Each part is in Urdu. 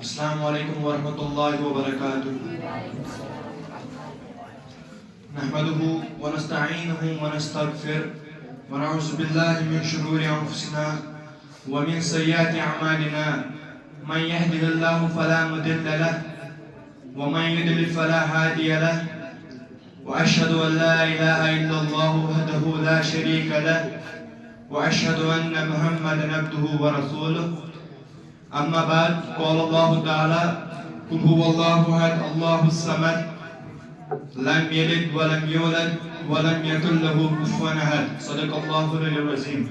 السلام علیکم ورحمۃ اللہ وبرکاتہ نحمده ونستعینه ونستغفر ونعوذ باللہ من شرور انفسنا ومن سیئات اعمالنا من يهده الله فلا مضل له ومن يضلل فلا هادي له واشهد ان لا اله الا الله وحده لا شريك له واشهد ان محمدا عبده ورسوله اما بعد قال الله تعالى قل هو الله احد الله الصمد لم يلد ولم يولد ولم يكن له كفوا احد صدق الله العلي العظيم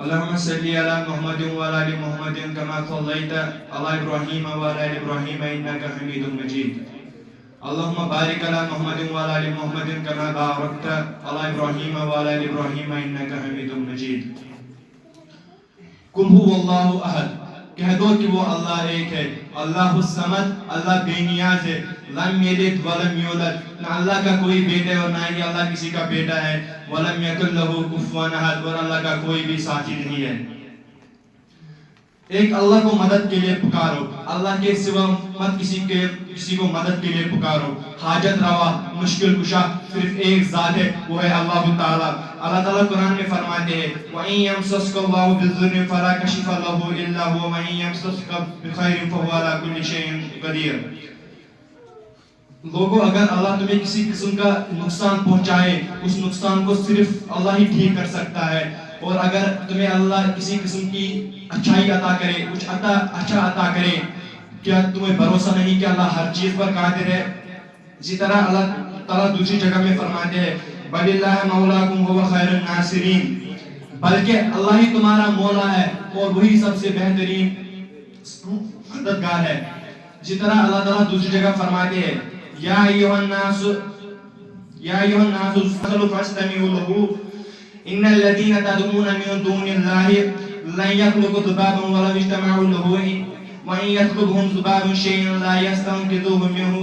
اللهم صل على محمد وعلى ال محمد كما صليت على ابراهيم وعلى ال ابراهيم انك حميد مجيد اللهم بارك على محمد وعلى ال محمد كما باركت على ابراهيم وعلى ال ابراهيم انك حميد مجيد قل هو الله احد کہہ دو کہ وہ اللہ ایک ہے، اللہ الصمد، اللہ بے نیاز ہے، لم یلد ولم یولد، نہ اللہ کا کوئی بیٹا ہے اور نہ ہی اللہ کسی کا بیٹا ہے، ولم یکن لہ کفوا احد، اور اللہ کا کوئی بھی ساتھی نہیں ہے۔ ایک اللہ کو مدد کے لیے پکارو، اللہ کے سوا مت کسی کو مدد کے لیے پکارو۔ حاجت روا، مشکل کشا صرف ایک ذات ہے، وہ ہے اللہ تعالیٰ۔ اللہ تعالیٰ قرآن میں فرماتے ہیں وَإِن يَمْسَسْكَ اللَّهُ بِضُرٍّ فَلَا كَاشِفَ لَهُ إِلَّا هُوَ وَإِن يَمْسَسْكَ بِخَيْرٍ فَهُوَ عَلَى كُلِّ شَيْءٍ قَدِيرٌ۔ لوگوں اگر اللہ تمہیں کسی قسم کا نقصان پہنچائے، اس نقصان کو صرف اللہ ہی ٹھیک کر سکتا ہے، اور اگر تمہیں اللہ کسی قسم کی اچھائی عطا کرے، کچھ اچھا عطا کرے، کیا تمہیں بھروسہ نہیں کہ اللہ ہر چیز پر قادر ہے؟ اسی طرح اللہ تعالیٰ دوسری جگہ میں فرماتے ہیں بل اللہ مولاکم هو خیر الناصرین، بلکہ اللہ ہی تمہارا مولا ہے اور وہی سب سے بہترین مددگار ہے۔ اسی طرح اللہ تعالیٰ دوسری جگہ فرماتے ہیں یا ایھا الناس استغفروا فاستمعوا له ان الذين تدعون من دون الله لن يخلقوا ذبابا ولو اجتمعوا له وان يطلبهم ذباب شيئا لا يستنقذوه منه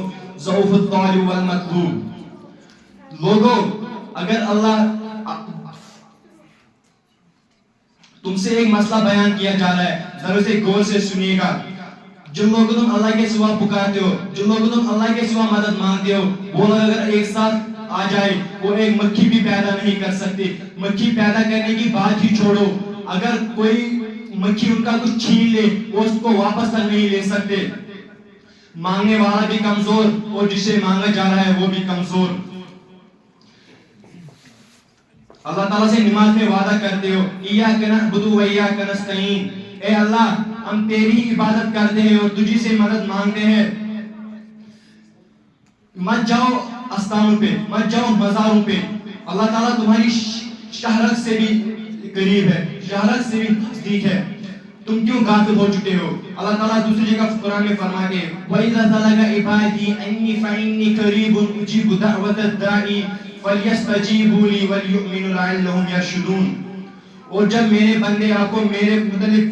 ضعف الطالب والمطلوب۔ لوگوں اگر اللہ تم سے ایک مسئلہ بیان کیا جا رہا ہے، ذرا سے غور سے سنیے گا۔ جن لوگوں تم اللہ کے سوا پکارتے ہو، جن لوگوں تم اللہ کے سوا مدد مانگتے ہو، وہ لوگ اگر ایک ساتھ آ جائے وہ ایک مکھی بھی پیدا نہیں کر سکتے۔ مکھی پیدا کرنے کی بات ہی چھوڑو، اگر کوئی مکھی ان کا کچھ چھین لے وہ اس کو واپس تک نہیں لے سکتے۔ مانگنے والا بھی کمزور اور جسے مانگا جا رہا ہے وہ بھی کمزور۔ اللہ تعالیٰ سے نماز میں وعدہ کرتے ہو ایاک نعبد و ایاک نستعین، اے اللہ ہم تیری عبادت کرتے ہیں اور تجھی سے مدد مانگتے ہیں۔ مت جاؤ استانوں پہ، مت جاؤ مزاروں پہ، اللہ تعالیٰ تمہاری شہرت سے بھی قریب ہے، شہرت سے بھی نزدیک ہے، تم کیوں غافل ہو چکے ہو؟ اللہ تعالیٰ دوسری جگہ قرآن میں فرماتے ہیں وَإِذَا سَأَلَكَ عِبَادِي عَنِّي فَإِنِّي قَرِيبٌ أُجِيبُ دَعْوَةَ الدَّاعِ فَلْيَسْتَجِيبُوا لِي وَلْيُؤْمِنُوا لَعَلَّهُمْ يَرْشُدُونَ۔ اور جب میرے بندے آپ کو میرے متعلق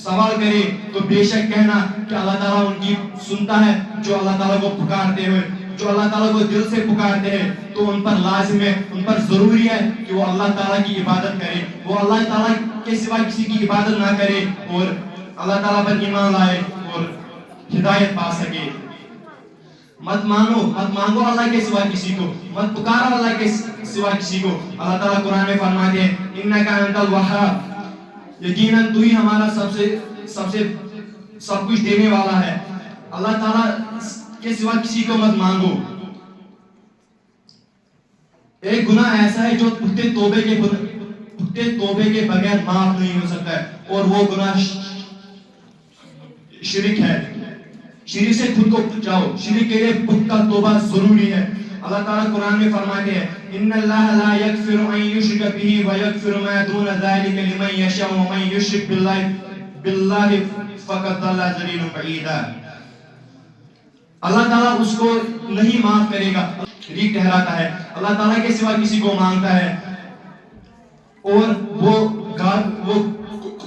سوال کرے تو بے شک کہنا کہ اللہ تعالیٰ ان کی سنتا ہے، جو اللہ تعالیٰ کو پکارتے ہوئے، جو اللہ تعالیٰ کو دل سے پکارتے ہیں تو ان پر لازم ہے، ان پر ضروری ہے کہ وہ اللہ تعالیٰ کی عبادت کرے، وہ اللہ تعالیٰ کے سوا کسی کی عبادت نہ کرے اور اللہ تعالیٰ پر ایمان لائے اور ہدایت پا سکے۔ مت مانگو اللہ کے سوا کسی کو، مت پکارو اللہ کے سوا کسی کو۔ اللہ تعالیٰ قرآن میں فرماتے ہیں انک انت الوہاب، یقیناً تو ہی ہمارا سب کچھ دینے والا ہے۔ اللہ تعالیٰ کے سوا کسی کو مت مانگو۔ ایک گناہ ایسا ہے جو پختہ توبے کے بغیر معاف نہیں ہو سکتا ہے، اور وہ گناہ شرک ہے۔ شرک سے خود کو بچاؤ، شرک کے لیے پختہ توبہ ضروری ہے۔ اللہ تعالیٰ قرآن میں فرماتے ہیں ان اللہ لا یغفر ان یشرک بہ ویغفر ما دون ذلک لمن یشاء ومن یشرک باللہ فقد ضل ضلالا بعیدا۔ اللہ تعالیٰ اس کو نہیں معاف کرے گا، شریک ٹھہراتا ہے، اللہ تعالیٰ کے سوا کسی کو مانگتا ہے اور وہ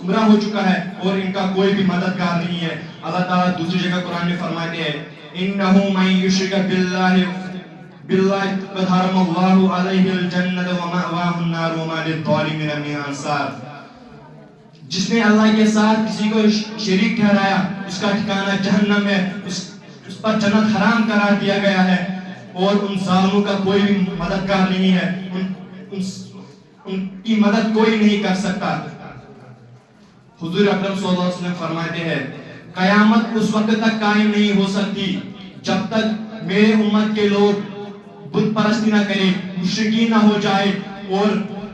گمراہ ہو چکا ہے اور ان کا کوئی بھی مددگار نہیں ہے۔ اللہ تعالیٰ دوسری جگہ قرآن میں فرماتے ہیں انہ من یشرک باللہ قد حرم اللہ علیہ الجنۃ ومأواہ النار وما للظالمین من انصار۔ جس نے اللہ کے ساتھ کسی کو شریک ٹھہرایا اس کا ٹھکانہ جہنم ہے، اس پر جنت حرام قرار دیا گیا ہے، اور ان ظالموں کا کوئی بھی مددگار نہیں ہے، ان کی مدد کوئی نہیں کر سکتا۔ حضور اکرم صلی اللہ علیہ وسلم فرماتے ہیں قیامت اس وقت تک قائم نہیں ہو سکتی جب تک میرے امت کے لوگ بت پرستی نہ کریں، مشرکین نہ ہو جائے، اور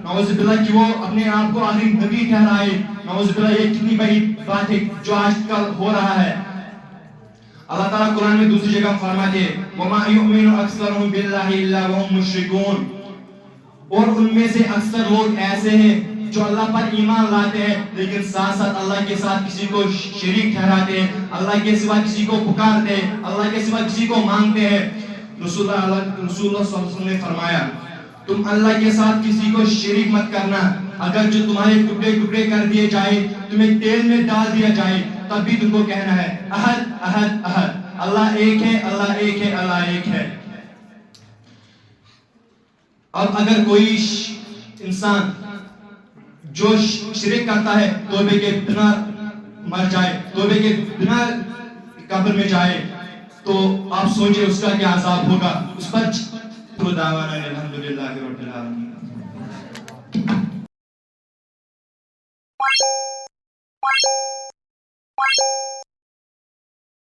نعوذ باللہ کہ وہ اپنے آپ کو آخری نبی ٹھہرائے۔ نعوذ باللہ یہ کتنی بڑی بات ہے جو آج کل ہو رہا ہے۔ اللہ تعالیٰ قرآن میں دوسری جگہ فرماتے ہیں وَمَا يُؤْمِنُ أَكْثَرُهُمْ بِاللَّهِ إِلَّا وَهُمْ مُشْرِكُونَ، اور ان میں سے اکثر لوگ ایسے ہیں جو اللہ پر ایمان لاتے ہیں لیکن ساتھ ساتھ اللہ کے ساتھ کسی کو شریک ٹھہراتے ہیں، اللہ کے سوا کسی کو پکارتے ہیں، اللہ کے سوا کسی کو مانگتے ہیں۔ رسول اللہ صلی اللہ علیہ وسلم نے فرمایا تم اللہ کے ساتھ کسی کو شریک مت کرنا، اگر جو تمہارے ٹکڑے ٹکڑے کر دیے جائے، تمہیں تیل میں ڈال دیا جائے، تب بھی تم کو کہنا ہے احد احد احد، اللہ ایک ہے، اللہ ایک ہے، اللہ ایک ہے۔ اب اگر کوئی انسان جو شرک کرتا ہے توبے کے بنا مر جائے، توبے کے بنا قبر میں جائے، تو آپ سوچیں اس کا کیا عذاب ہوگا اس پر۔ دعوانا الحمدللہ رب العالمین۔